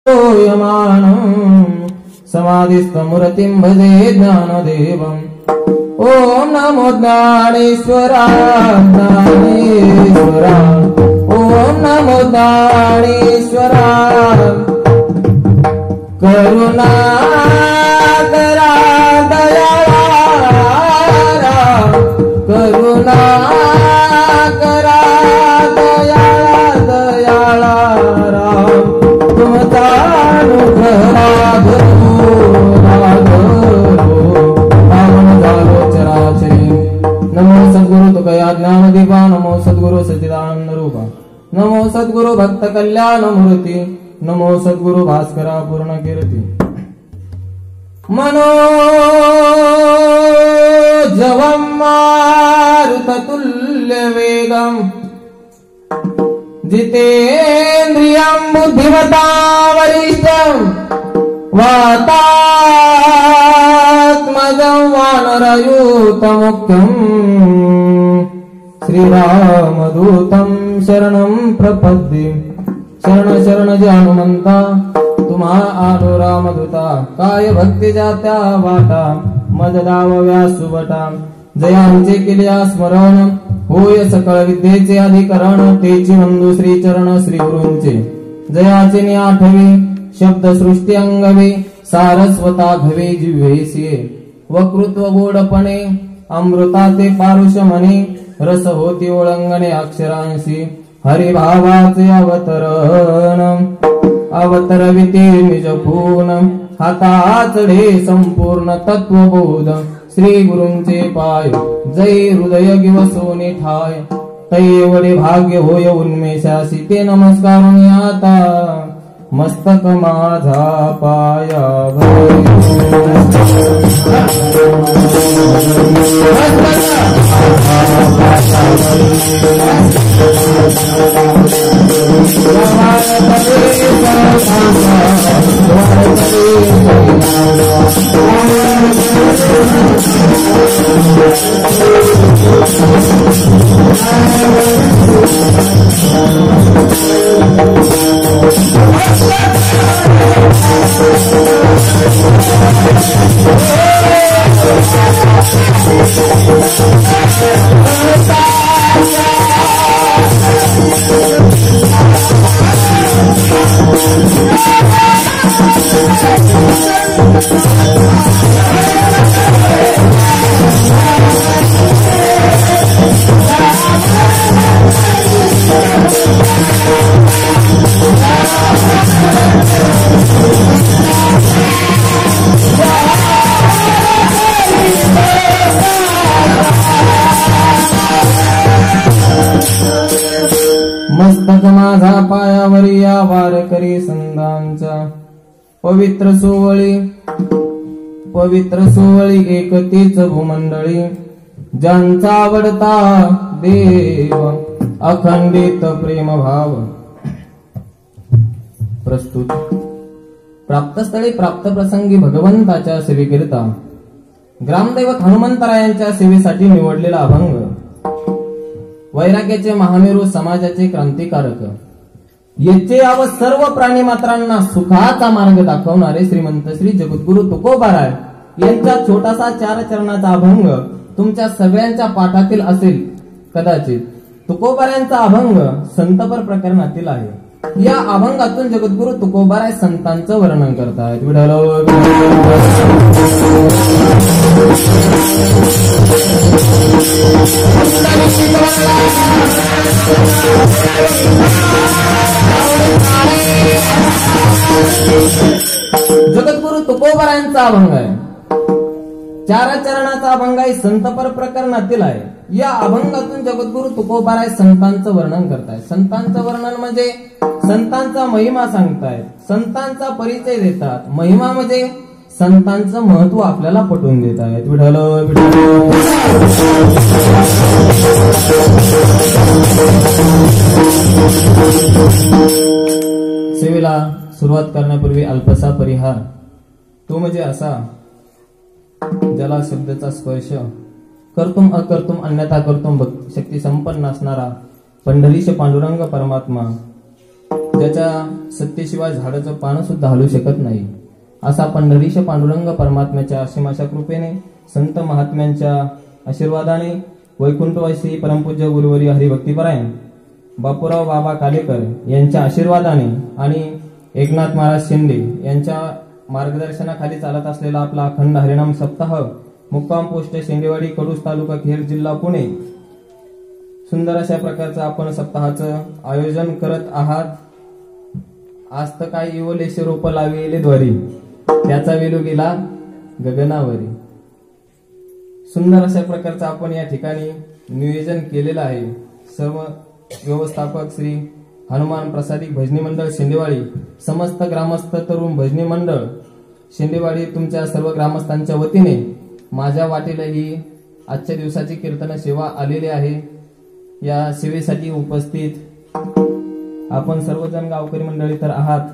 यमानं समाधिस्थमूर्तिं भजे ज्ञानदेवम्। ओम नमो ज्ञानेश्वराय ज्ञानेश्वराय। ओम नमो ज्ञानेश्वराय। करुणाकरा दयाळा करुणाकरा दयाळा राम तुमचा अनुग्रह नमो सद्गुरु तुकया ज्ञानदीपा। नमो सद्गुरु सच्चिदानंद रूपा। नमो सद्गुरु भक्त कल्याण मूर्ती। नमो सद्गुरु भास्करा पूर्ण कीर्ती। मनोजवं मारुततुल्य वेगं जितेन्द्रियं बुद्धिमतां वरिष्ठं वातात्मजं वानरयूतमुख्यं श्रीरामदूतं शरणं प्रपद्ये। शरण शरण जय हनुमंता तुम्हा आलो रामदूता। काय भक्ती जात्या वाटा मज दावव्या सुबटा। जयांचे केल्या स्मरण होय सकळ विद्येचे अधिकरण। तेची वंदू श्री चरण श्री गुरूंचे जयाचे नि आठवे शब्द सृष्टी अंगवे। सारस्वता घवे जिव्हेसिये वक्तृत्व गोडपणे अमृताचे पारुष म्हणे। रस होती ओळंगणे अक्षरांशी हरिभावाचे अवतरण। अवतरविते निज पूर्ण हाताचढे संपूर्ण तत्वबोध। श्री गुरूंचे पाय जय हृदय गिवसोनी ठाय। तैवडे भाग्य होय उन्मेषासी ते नमस्कारून आता मस्तक माझा पायावर। मस्तक माझा पायावरी या वारकरी संतांचा। पवित्र सोवळी एकतेच भूमंडळी। ज्यांचा आवडता देव अखंडित प्रेम भाव। प्रस्तुत प्राप्तस्थळी प्राप्त प्रसंगी भगवंताच्या सेवेकरिता ग्रामदैवत हनुमंतरायांच्या सेवेसाठी निवडलेला अभंग। वैराग्याचे महामेरू समाजाचे क्रांतिकारक। येथे याव सर्व प्राणी मात्रांना सुखाचा मार्ग दाखवणारे श्रीमंत श्री जगद्गुरु तुकोबाराय यांचा छोटासा 4 चरणाचा अभंग तुमच्या सगळ्यांच्या पाठातील असेल कदाचित। तुकोबारायांचा अभंग संतपर प्रकरणातील आहे। या अभंगातून जगद्गुरु तुकोबाराय संतांचं वर्णन करतात। विठ्ठल जगद्गुरु तुकोबारायांचा अभंग आहे। 4 चरणाचा अभंग आहे। संतपर प्रकरणातील आहे। या अभंगातून जगद्गुरु तुकोबाराय संतांचं वर्णन करतायत। संतांचं वर्णन म्हणजे संतांचा महिमा सांगतायत। संतांचा परिचय देतात। महिमा म्हणजे संतांचं महत्व आपल्याला पटवून देत आहेत। विठ्ठल सेवेला सुरुवात करण्यापूर्वी अल्पसा परिहार। तो म्हणजे असा ज्याला शब्दाचा स्पर्श कर्तुम अकर्तुम अन्यथा कर्तुम शक्ती संपन्न असणारा पंढरीश पांडुरंग परमात्मा, ज्याच्या सत्तेशिवाय झाडाचं पानं सुद्धा हलू शकत नाही. असा पंढरीश पांडुरंग परमात्म्याच्या असीमाशा कृपेने, संत महात्म्यांच्या आशीर्वादाने, वैकुंठवासी परमपूज्य गुरुवर्य हरिभक्तीपरायण बापूराव बाबा कालेकर यांच्या आशीर्वादाने आणि एकनाथ महाराज शिंदे यांच्या मार्गदर्शनाखाली चालत असलेला आपला अखंड हरिनाम सप्ताह मुक्काम पोस्ट शेंडेवाडी, कडूस तालुका, खेड जिल्हा, पुणे, सुंदर अशा प्रकारचं आपण सप्ताहाचं आयोजन करत आहात. आज तर काय इवलेशे रोप लाविले द्वारी, त्याचा वेलू गेला गगनावरी. सुंदर अशा प्रकारचं आपण या ठिकाणी नियोजन केलेलं आहे. सर्व व्यवस्थापक श्री हनुमान प्रसादिक भजनी मंडळ शेंडेवाडी, समस्त ग्रामस्थ तरुण भजनी मंडळ शेंडेवाडी, तुमच्या सर्व ग्रामस्थांच्या वतीने माझ्या वाटेला ही आजच्या दिवसाची कीर्तन सेवा आलेली आहे. या सेवेसाठी उपस्थित आपण सर्वजण गावकरी मंडळी तर आहात,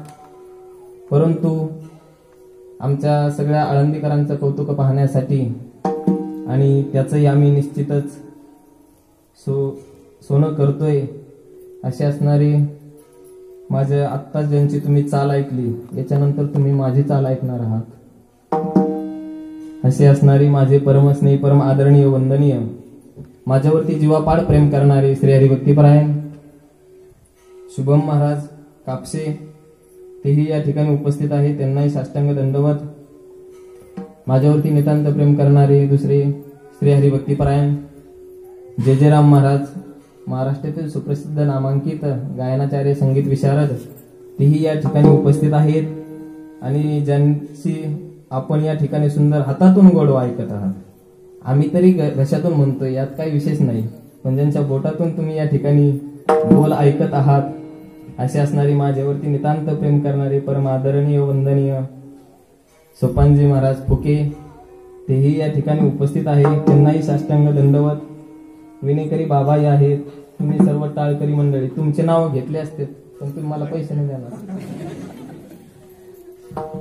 परंतु आमच्या सगळ्या आळंदीकरांचं कौतुक पाहण्यासाठी आणि त्याचंही आम्ही निश्चितच सोनं करतोय अशी असणारी माझ्या आत्ताच ज्यांची तुम्ही चाल ऐकली, याच्यानंतर तुम्ही माझी चाल ऐकणार आहात. असे असणारी माझे परमस्नेही, परम आदरणीय, वंदनीय, माझ्यावरती जीवापाड प्रेम करणारे श्री हरिभक्तीपरायण शुभम महाराज कापसे, तेही या ठिकाणी उपस्थित आहे. त्यांनाही साष्टांग दंडवत. माझ्यावरती नितांत प्रेम करणारे दुसरे श्री हरिभक्तीपरायण जयराम महाराज, महाराष्ट्रातील सुप्रसिद्ध नामांकित गायनाचार्य, संगीत विशारद, तेही या ठिकाणी उपस्थित आहेत. आणि ज्यांची आपण या ठिकाणी सुंदर हातातून गोडवा ऐकत आहात. आम्ही तरी घशातून म्हणतोय, यात काही विशेष नाही, पण ज्यांच्या बोटातून तुम्ही या ठिकाणी बोल ऐकत आहात, असे असणारी माझ्यावरती नितांत प्रेम करणारे परम आदरणीय, वंदनीय सोपानजी महाराज फुके, तेही या ठिकाणी उपस्थित आहे. त्यांनाही साष्टांग दंडवत. विनेकरी बाबाही आहेत. तुम्ही सर्व टाळकरी मंडळी, तुमचे नाव घेतले असते पण तुम्ही मला पैसे नाही देणार.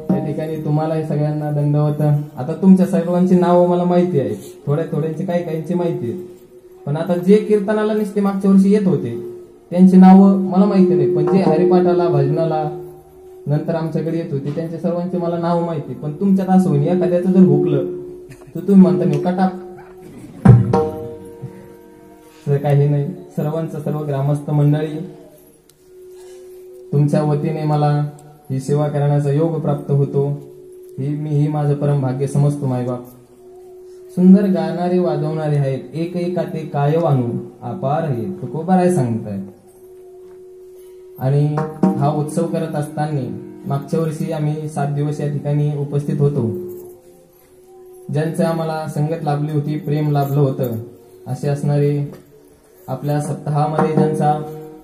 त्या ठिकाणी तुम्हाला सगळ्यांना दंडवत. आता तुमच्या सर्वांची नावं मला माहिती आहे, थोड्या थोड्यांची काही काहींची माहिती आहे, पण आता जे कीर्तनाला नुसते मागच्या वर्षी येत होते त्यांची नावं मला माहिती नाही, पण जे हरिपाठाला, भजनाला नंतर आमच्याकडे येत होते त्यांच्या सर्वांची मला नाव माहिती. पण तुमच्यात असं होईल, एखाद्याचं जर हुकलं तर तुम्ही म्हणता नेमका टाक, काही नाही. सर्वांचं, सर्व ग्रामस्थ मंडळी, तुमच्या वतीने मला ही सेवा करण्याचा योग प्राप्त होतो. ही माझं परम भाग्य समजतो. मायबाप सुंदर गाणारे, वाजवणारे आहेत. एक एका ते काय वानू अपार आहे, तुकोबाराय सांगताय. आणि हा उत्सव करत असताना मागच्या वर्षी आम्ही 7 दिवस या ठिकाणी उपस्थित होतो. ज्यांचं आम्हाला संगत लाभली होती, प्रेम लाभलं होतं, असे असणारे आपल्या सप्ताहामध्ये ज्यांचा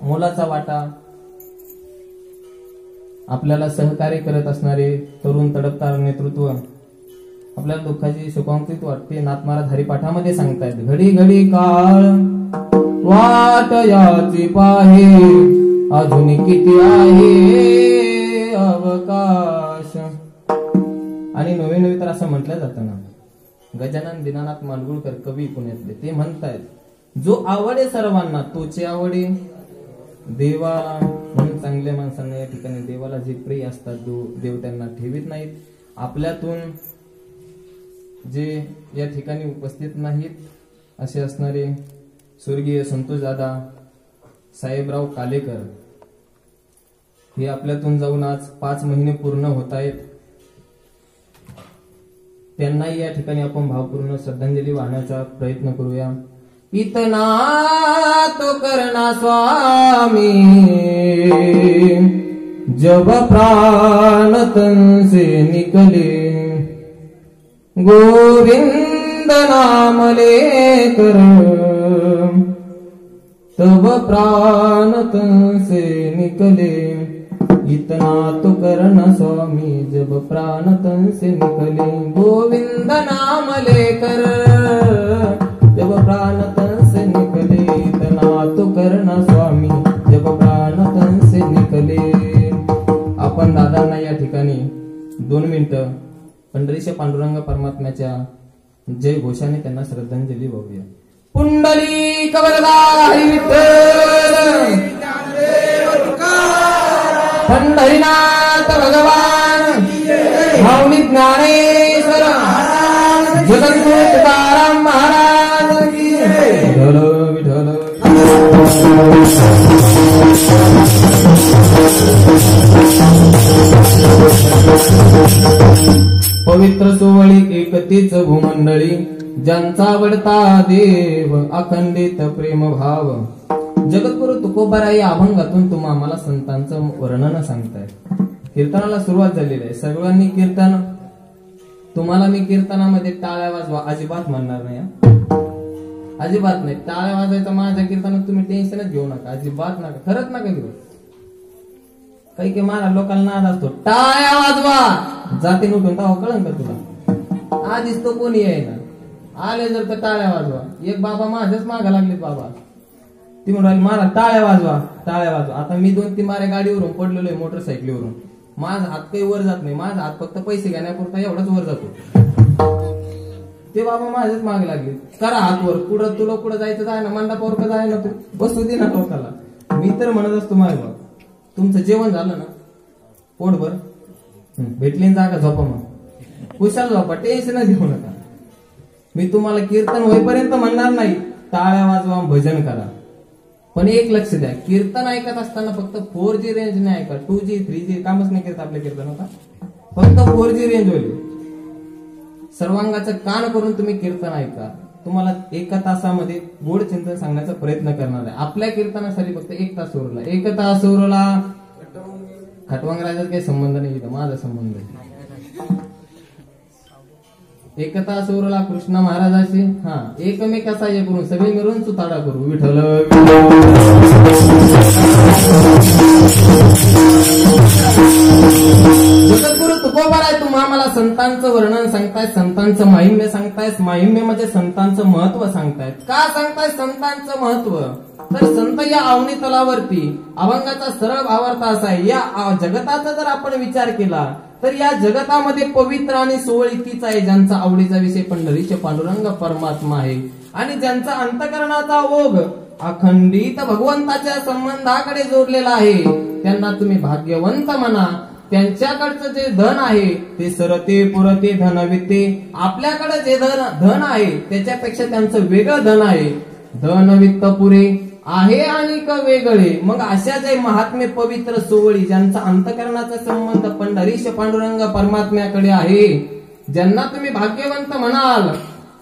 मोलाचा वाटा, आपल्याला सहकार्य करत असणारे तरुण तडफदार नेतृत्व, आपल्याला दुःखाची शोकांकित वाटते. नाथ महाराज हरिपाठामध्ये सांगतायत, घडी घडी काळ वाट याची पाहे, अजून किती आहे अवकाश. आणि नवे नवे तर असं म्हटलं जातं ना, गजानन दीनानाथ माडगुळकर कवी पुण्यातले, ते म्हणतायत, जो आवडे सर्वांना तोचे आवडे देवाला. म्हणून चांगल्या माणसांना या ठिकाणी देवाला जे प्रिय असतात, जो देव त्यांना ठेवीत नाहीत. आपल्यातून जे या ठिकाणी उपस्थित नाहीत असे असणारे स्वर्गीय संतोषदादा साहेबराव कालेकर, हे आपल्यातून जाऊन आज 5 महिने पूर्ण होत आहेत. त्यांनाही या ठिकाणी आपण भावपूर्ण श्रद्धांजली वाहण्याचा प्रयत्न करूया. इतना तो करना स्वामी, जब प्राण तन से निकले, गोविंद नाम लेकर, तब प्राण तन से निकले. इतना तो करना स्वामी, जब प्राण तन से निकले, गोविंद नाम लेकर, जब प्राण तन से निकले. इतना तो करना स्वामी, जब प्राण तन से निकले. आपण दादांना या ठिकाणी 2 मिनिटं पंढरीश पांडुरंग परमात्म्याच्या जय घोषाने त्यांना श्रद्धांजली वाहूया. पुंडलिक वरदा हरी विठ्ठल. पंढरीनाथ भगवान माऊली ज्ञानेश्वर जगद्गुरु तुकाराम महाराज की विठ्ठल विठ्ठल. पवित्र सोवळी एकतीच भूमंडळी ज्यांचा आवडता देव अखंडित प्रेम भाव. जगद्गुरु तुकोबाराय या अभंगातून तुम्हा आम्हाला संतांचं वर्णन सांगताय. कीर्तनाला सुरुवात झालेली आहे. सर्वांनी कीर्तन, तुम्हाला मी कीर्तनामध्ये टाळ्या वाजवा अजिबात म्हणणार नाही. अजिबात नाही. टाळ्या वाजवायचं माझ्या कीर्तनात तुम्ही टेन्शनच घेऊ नका. अजिबात नका. खरंच नका घेऊ. काही महाराज लोकांना नाद असतो, टाळ्या वाजवा जाते उठून तेव्हा कळन का तुला? आधीच तो कोणी येईना. आले जर तर टाळ्या वाजवा. एक बाबा माझ्याच मागा लागले बाबा. ती म्हणून महाराज टाळ्या वाजवा टाळ्या वाजवा. आता मी 2-3 मारे गाडीवरून पडलेलो आहे, मोटरसायकलीवरून. माझा हात काही वर जात नाही. माझा हात फक्त पैसे घेण्यापुरता एवढाच वर जातो. ते बाबा माझ्याच मागे लागले, करा हात वर. कुठं तुला कुठं जायचं जाय ना, मंडपावर का जाय ना, तू बसू दे ना लोकाला. मी तर म्हणत असतो माझ्या बाबा, तुमचं जेवण झालं ना पोटभर, भेटली जागा झोपा, मग कुशाल झोपा, टेन्शन घेऊ नका. मी तुम्हाला कीर्तन होईपर्यंत म्हणणार नाही टाळ्या वाजवा भजन करा. पण एक लक्ष द्या, कीर्तन ऐकत असताना फक्त 4G रेंज नाही ऐका. 2G 3G कामच नाही करत आपल्या कीर्तन होता. फक्त 4G रेंज होईल. सर्वांगाचं कान करून तुम्ही कीर्तन ऐका. तुम्हाला 1 तासामध्ये गोड चिंतन सांगण्याचा प्रयत्न करणार आहे. आपल्या कीर्तनासाठी फक्त 1 तास उरला. 1 तास उरला. खटवांग राजाचा काही संबंध नाही, माझा संबंध आहे. 1 तास उरला कृष्ण महाराजाशी. हा, एकमेकाचा हे करून सगळे मिळून सुताडा करू. विठ्ठल जगद्गुरु तुकोबाराय तुम्हा मला संतांचं वर्णन सांगताय, संतांचं माहिम्य सांगताय. माहिम्य म्हणजे संतांचं महत्व सांगतायत. का सांगताय संतांचं महत्व? तर संत या अवनी तलावरती, अभंगाचा सरळ भावार्थ असा आहे, या जगताचा जर आपण विचार केला तर या जगतामध्ये पवित्र आणि सोवळी तीच आहे ज्यांचा आवडीचा विषय पंढरीश पांडुरंग परमात्मा आहे. आणि ज्यांचा अंतकरणाचा ओघ अखंडित भगवंताच्या संबंधाकडे जोडलेला आहे, त्यांना तुम्ही भाग्यवंत म्हणा. त्यांच्याकडचं जे धन आहे ते सरते पुरते धनविते. आपल्याकडे जे धन आहे त्याच्यापेक्षा त्यांचं वेगळं धन आहे. धन वित्त पुरे आहे आणि क वेगळे. मग अशा जे महात्मे पवित्र सोवळी ज्यांचा अंतकरणाचा संबंध पंढरीश पांडुरंग परमात्म्याकडे आहे, ज्यांना तुम्ही भाग्यवंत म्हणाल,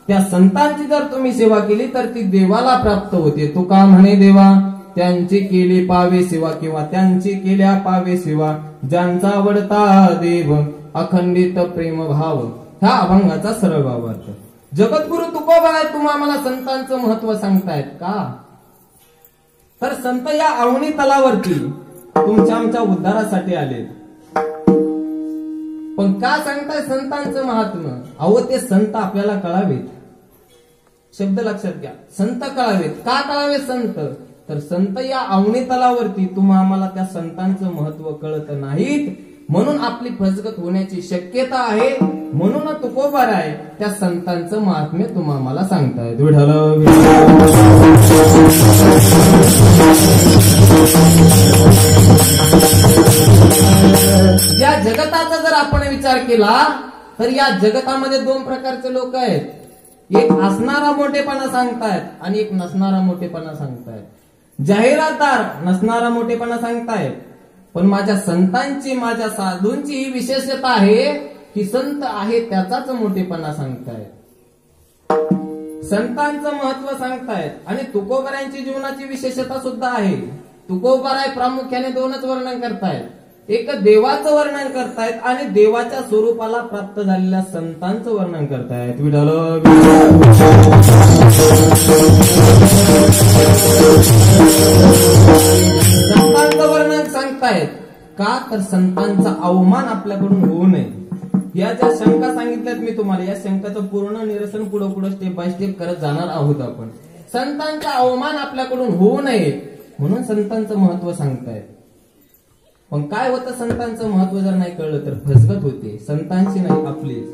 त्या संतांची जर तुम्ही सेवा केली तर ती देवाला प्राप्त होते. तुका म्हणे देवा त्यांची केली पावे सेवा, किंवा त्यांची केल्या पावे सेवा ज्यांचा आवडता देव अखंडित प्रेम भाव. हा अभंगाचा सरळ भावार्थ. जगद्गुरु तुकोबाराय तुम्हा मला संतांचं महत्व सांगतायत. का? तर संत या अवनी तलावरती तुमच्या आमच्या उद्धारासाठी आले. पण का सांगताय संतांचं महात्म्य? अहो ते संत आपल्याला कळावेत. शब्द लक्षात घ्या, संत कळावेत. का कळावे संत? तर संत या अवनी तलावरती तुम्हा आम्हाला त्या संतांचं महत्व कळत नाहीत, म्हणून आपली फसगत होण्याची शक्यता आहे. म्हणून तुकोबाराय त्या संतांचं महात्म्य तुम्हा आम्हाला सांगतायत. विठ्ठल या जगताचा जर आपण विचार केला तर या जगतामध्ये 2 प्रकारचे लोक आहेत. एक असणारा मोठेपणा सांगतायत आणि एक नसणारा मोठेपणा सांगतायत. जाहिरातदार नसणारा मोठेपणा सांगतायत. पण माझ्या संतांची, माझ्या साधूंची ही विशेषता आहे की संत आहे त्याचाच मोठेपणा सांगतायत, संतांचं महत्व सांगतायत. आणि तुकोबारायांची जीवनाची विशेषता सुद्धा आहे. तुकोबाराय प्रामुख्याने 2च वर्णन करतायत. एक देवाचं वर्णन करतायत आणि देवाच्या स्वरूपाला प्राप्त झालेल्या संतांचं वर्णन करतायत. विठ्ठल संतांचं वर्णन सांगतायत. का? तर संतांचा अवमान आपल्याकडून होऊ नये. या ज्या शंका सांगितल्यात मी तुम्हाला, या शंकाचं पूर्ण निरसन पुढे पुढे स्टेप बाय स्टेप करत जाणार आहोत आपण. संतांचा अवमान आपल्याकडून होऊ नये म्हणून संतांचं महत्व सांगतायत. पण काय होतं, संतांचं महत्व जर नाही कळलं तर फसगत होते. संतांची नाही, आपलीच.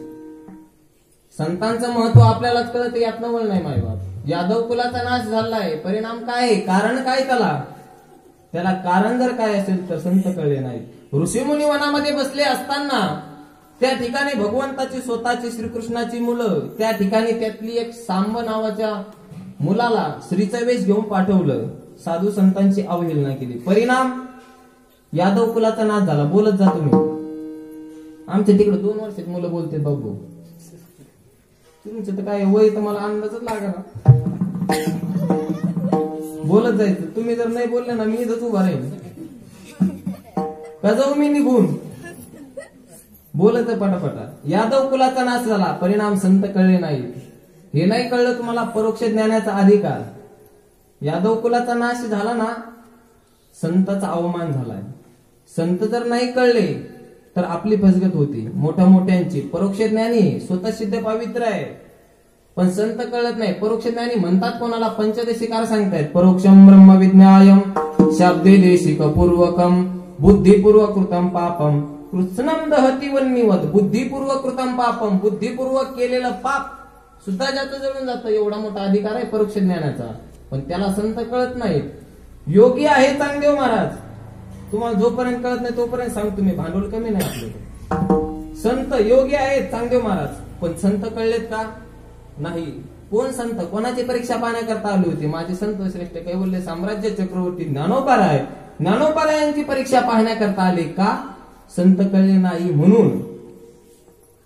संतांचं महत्व आपल्यालाच कळत यातनं वळ नाही मायबाप. यादव कुलाचा नाश झालाय, परिणाम काय? कारण काय? त्याला कारण जर काय असेल तर संत कळले नाहीत. ऋषीमुनी वनामध्ये बसले असताना त्या ठिकाणी भगवंताची स्वतःची श्रीकृष्णाची मुलं, त्या ठिकाणी त्यातली एक सांब नावाच्या मुलाला श्रीचा वेश घेऊन पाठवलं. साधू संतांची अवहेलना केली. परिणाम यादव कुलाचा नाश झाला. बोलत जा तुम्ही. आमच्या तिकडे 2 वर्षात मुलं बोलते बाबू. तुमचं तर काय वय, तुम्हाला अंदाजच लागला. बोलत जायचं. तुम्ही जर नाही बोलले ना, मी इथंच उभा राहील. का जाऊ मी निघून? बोलत पटापटा. यादव कुलाचा नाश झाला. परिणाम संत कळले नाही. हे नाही कळलं तुम्हाला परोक्ष ज्ञानाचा अधिकार. यादव कुलाचा नाश झाला ना, संताचा अवमान झालाय. संत जर नाही कळले तर आपली फसगत होती. मोठ्या मोठ्यांची परोक्ष ज्ञानी स्वतः सिद्ध पवित्र आहे, पण संत कळत नाही. परोक्ष ज्ञानी म्हणतात कोणाला? पंचदशिकार सांगतायत. परोक्षम ब्रह्म विज्ञायम शाब्दे देशिक पूर्वकम बुद्धिपूर्वक कृतम पापम कृष्णम दहती वन्निवत. बुद्धिपूर्वक कृतम पापम, बुद्धिपूर्वक केलेलं पाप सुद्धा ज्याचं जळून जातं, एवढा मोठा अधिकार आहे परोक्ष ज्ञानाचा. पण त्याला संत कळत नाहीत. योगी आहे चांगदेव महाराज. तुम्हाला जोपर्यंत कळत नाही तोपर्यंत सांगतो मी, भांडवल कमी नाही आपल्याकडे. संत योगी आहेत चांगदेव महाराज, पण संत कळलेत का? नाही. कोण संत? कोणाची परीक्षा पाहण्याकरता आली होती? माझे संत श्रेष्ठ कैवल्य साम्राज्य चक्रवर्ती ज्ञानोबाराय, ज्ञानोबारायांची परीक्षा पाहण्याकरता आले का? संत कळले नाही म्हणून.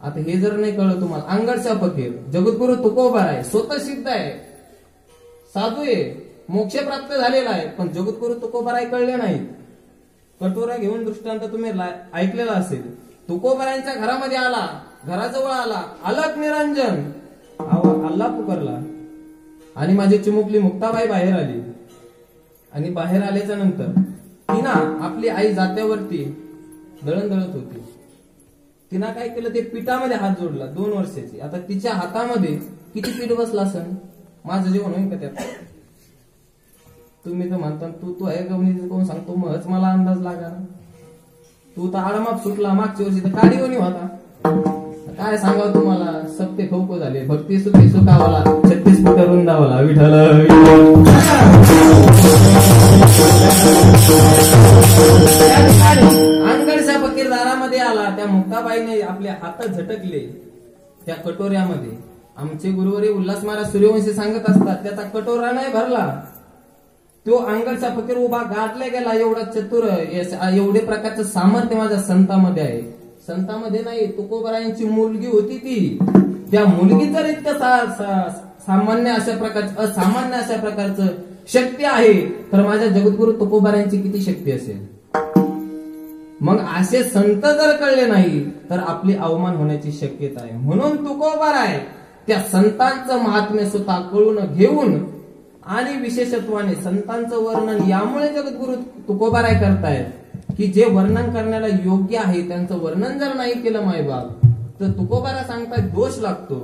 आता हे जर नाही कळलं तुम्हाला, अंगडचा फकीर जगद्गुरु तुकोबाराय स्वतः सिद्ध आहे, साधू आहे, मोक्ष प्राप्त झालेला आहे, पण जगद्गुरु तुकोबाराय कळले नाहीत. कटोरा घेऊन दृष्टांत तुम्ही ऐकलेला असेल. तुकोबारायांच्या घरामध्ये आला, घराजवळ आला, अलग निरंजन अल्ला पुकारला आणि माझी चिमुकली मुक्ताबाई बाहेर आली. आणि बाहेर आल्याच्या नंतर तिना आपली आई जात्यावरती दळण दळत होती. तिनं काय केलं? ते पिठामध्ये हात जोडला. 2 वर्षाची. आता तिच्या हातामध्ये किती पीठ बसला असन? माझं जेवण होईल का त्यात? तुम्ही तर म्हणता तू आहे गवणी कोण सांगतो, मगच मला अंदाज लागा. तू तर आडमाप सुटला. मागच्या वर्षी तर काडीवणी होता. काय सांगावं तुम्हाला? सत्य खौको झाले. भक्ती सुखी सुखावाला 36 फुट रुंदावाला विठ्ठल. अंगडच्या फकीरदारामध्ये आला. त्या मुक्ताबाईने आपले हात झटकले त्या कटोऱ्यामध्ये. आमचे गुरुवारी उल्हास महाराज सूर्यवंशी सांगत असतात, त्याचा कटोरा नाही भरला. तो अंगडचा फकीर उभा गाठला गेला. एवढा चतुर, एवढे प्रकारचं सामर्थ्य माझ्या संतामध्ये आहे. संतामध्ये नाही, तुकोबारायांची मुलगी होती ती. त्या मुलगी जर इतकं सामान्य अशा प्रकारचं, असामान्य अशा प्रकारचं शक्ती आहे, तर माझ्या जगद्गुरु तुकोबारायांची किती शक्ती असेल? मग असे संत जर कळले नाही तर आपली अवमान होण्याची शक्यता आहे. म्हणून तुकोबाराय त्या संतांचं महात्म्य स्वतः कळून घेऊन आणि विशेषत्वाने संतांचं वर्णन यामुळे जगद्गुरु तुकोबाराय करतायत की जे वर्णन करण्याला योग्य आहे त्यांचं वर्णन जर नाही केलं मायबाप तर तुकोबारा सांगतायत दोष लागतो.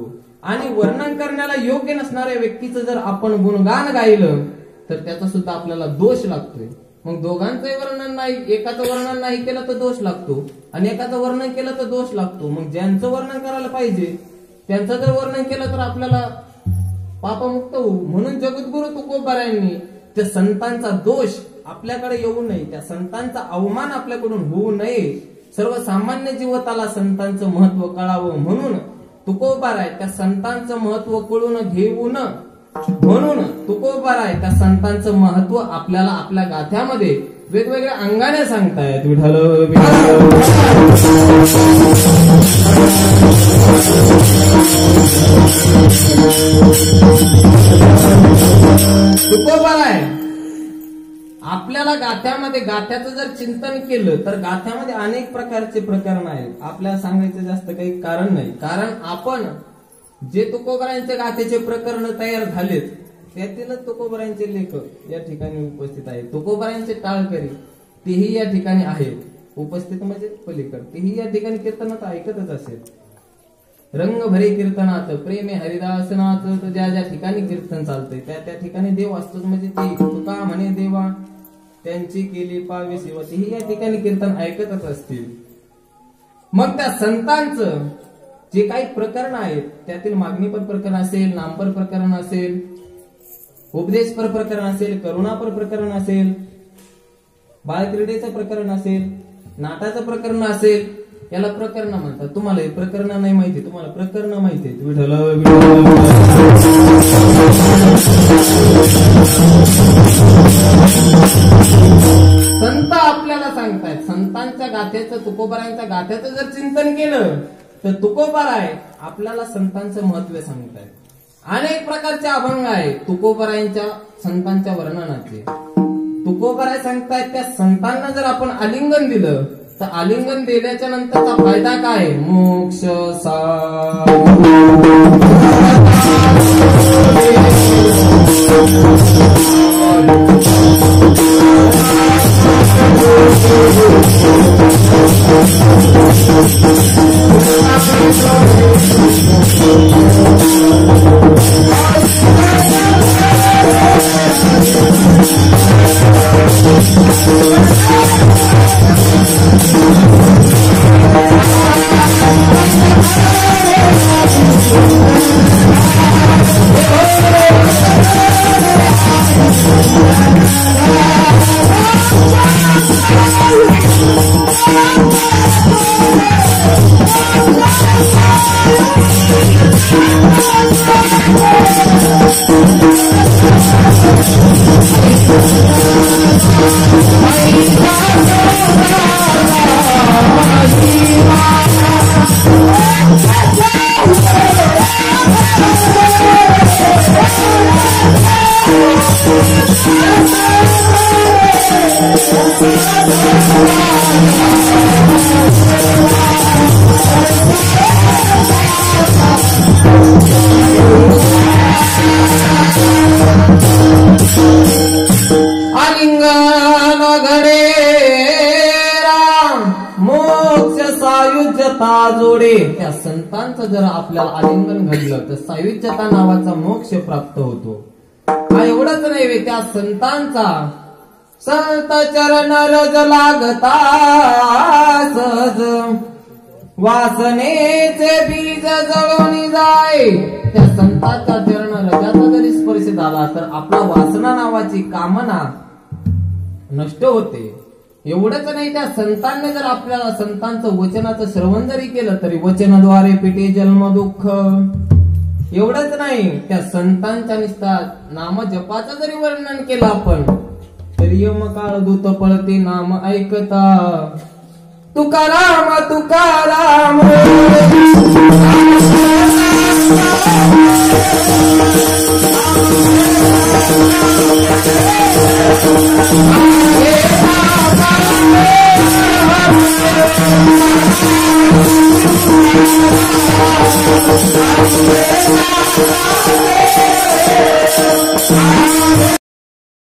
आणि वर्णन करण्याला योग्य नसणाऱ्या व्यक्तीचं जर आपण गुणगान गायलं तर त्याचा सुद्धा आपल्याला दोष लागतोय. मग दोघांचंही वर्णन नाही, एकाचं वर्णन नाही केलं तर दोष लागतो आणि एकाचं वर्णन केलं तर दोष लागतो. मग ज्यांचं वर्णन करायला पाहिजे त्यांचं जर वर्णन केलं तर आपल्याला पापमुक्त होऊ. म्हणून जगद्गुरु तुकोबारायांनी त्या संतांचा दोष आपल्याकडे येऊ नये, त्या संतांचा अवमान आपल्याकडून होऊ नये, सर्वसामान्य जीवताला संतांचं महत्व कळावं म्हणून तुकोबाराय त्या संतांचं महत्व कळून घेऊन, म्हणून तुकोबाराय त्या संतांचं महत्व आपल्याला आपल्या गाथ्यामध्ये वेगवेगळ्या अंगाने सांगतायत. विठ्ठल तुकोबाराय आपल्याला गाथ्यामध्ये, गाथ्याचं जर चिंतन केलं तर गाथ्यामध्ये अनेक प्रकारचे प्रकरण आहेत. आपल्याला सांगायचं जास्त काही कारण नाही, कारण आपण जे तुकोबारायांच्या गाथेचे प्रकरण तयार झालेत त्यातीलच तुकोबारायांचे लेखक या ठिकाणी उपस्थित आहेत. तुकोबारायांचे टाळकरी तेही या ठिकाणी आहेत उपस्थित, म्हणजे पलीकड तेही या ठिकाणी कीर्तनात ऐकतच असेल. रंग भरे कीर्तनात प्रेमे हरिदासनाथ, ज्या ज्या ठिकाणी कीर्तन चालतंय त्या त्या ठिकाणी देव असतोच. म्हणजे ती तुका म्हणे देवा त्यांची केली पावे सेवा, तेही या ठिकाणी कीर्तन ऐकतच असतील. मग त्या संतांचं जे काही प्रकरण आहेत त्यातील मागणीपर प्रकरण असेल, नामपर प्रकरण असेल, उपदेशपर प्रकरण असेल, करुणापर प्रकरण असेल, बालक्रीडेचं प्रकरण असेल, नाटाचं प्रकरण असेल याला प्रकरण म्हणतात. तुम्हाला हे प्रकरण नाही माहिती, तुम्हाला प्रकरण माहिती आहेत. विठ्ठल संत आपल्याला सांगतायत. संतांच्या गाथ्याचं, तुकोबारायांच्या गाथ्याचं जर चिंतन केलं तर तुकोबाराय आपल्याला संतांचं महत्व सांगतायत. अनेक प्रकारचे अभंग आहे तुकोबारायांच्या संतांच्या वर्णनाचे. तुकोबाराय सांगतायत त्या संतांना जर आपण आलिंगन दिलं तर आलिंगन दिल्याच्या नंतरचा फायदा काय? मोक्ष जोडे. त्या संतांचं जर आपल्याला आलिंगन घडलं तर सायुज्यता नावाचा मोक्ष प्राप्त होतो. हा एवढंच नाही, त्या संतांचा संत चरण रज लागता सहज वासनेचे बीज जळून जाय. त्या संतांच्या चरण रजाचा जरी स्पर्श झाला तर आपला वासना नावाची कामना नष्ट होते. एवढंच नाही, त्या संतांनी जर आपल्याला संतांचं वचनाचं श्रवण जरी केलं तरी वचनाद्वारे पिटे जन्म दुःख. एवढंच नाही, त्या संतांच्या निष्ठा नाम जपाचं जरी वर्णन केलं आपण तरी यम काळ दूत पळते नाम ऐकता. Tukaram Tukaram Thank you.